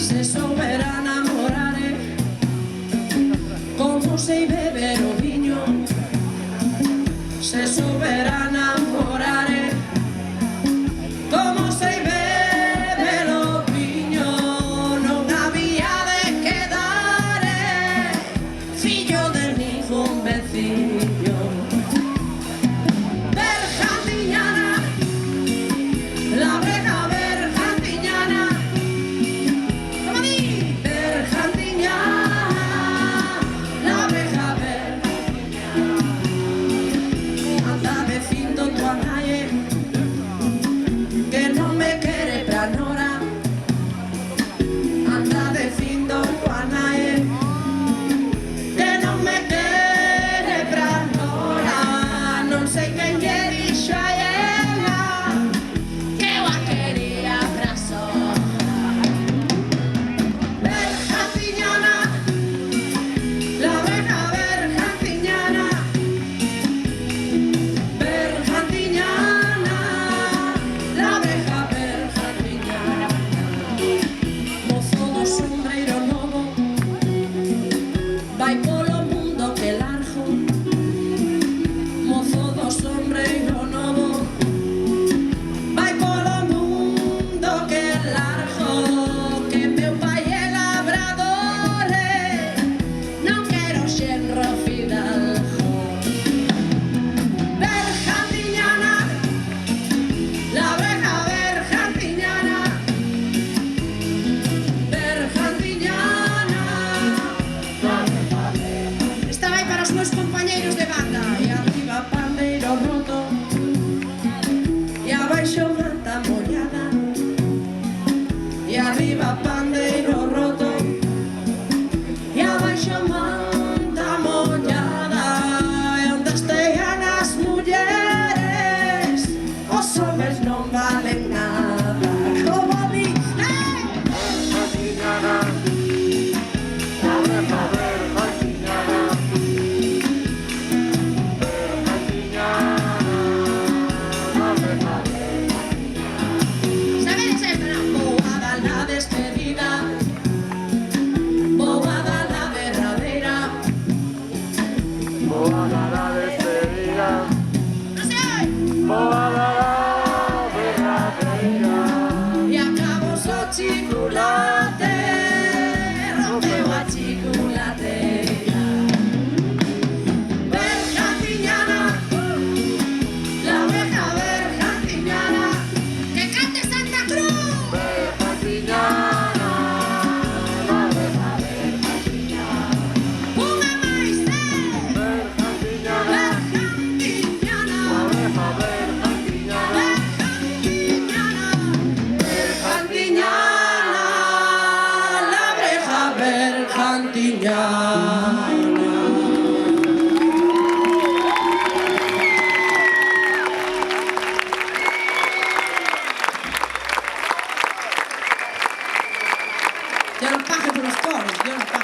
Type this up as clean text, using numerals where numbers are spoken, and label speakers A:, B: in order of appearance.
A: se soberana morare, como sei beber o viño, se soberana morare, como sei beber o viño, non había de quedar fillo de ningún veciño. Bergantiñana, la breja bergantiñana, como di, bergantiñana, la breja bergantiñana, anda vecindo tu anaie, que non me quere pra nora, anda vecindo tu anaie, que non me quere pra nora, non sei quen lle dixo a ela que eu a quería pra soa. Bergantiñana, la breja bergantiñana, bergantiñana, la breja bergantiñana, mozo do sombreiro novo, vai polo mundo que largo, mozo do sombreiro novo, vai polo mundo que largo, que meu pai é labrador, non quero xenro fidalgo. Bergantiñana, la breja bergantiñana, bergantiñana, esta vai para os meus compañeiros de banda. E arriba pandeiro roto, e abaixo manta mollada, e arriba pandeiro roto, e abaixo manta mollada, e onde estean as mulleres, os homes non valen nada. Como di, sabedes esta, non? Boa da la despedida, boa da la derradeira,
B: Boa da despedida,
A: non se oi,
B: boa da derradeira,
A: e acabou o chocolate, rompeu a chocolateira. Bergantiñana, la breja bergantiñana, que cante Santa Cruz.
B: bergantiñana, la breja bergantiñana,
A: Unha máis,
B: bergantiñana,
A: bergantiñana,
B: la breja bergantiñana,
A: bergantiñana, la breja bergantiñana. Yo no paje por los coros, yo no paje.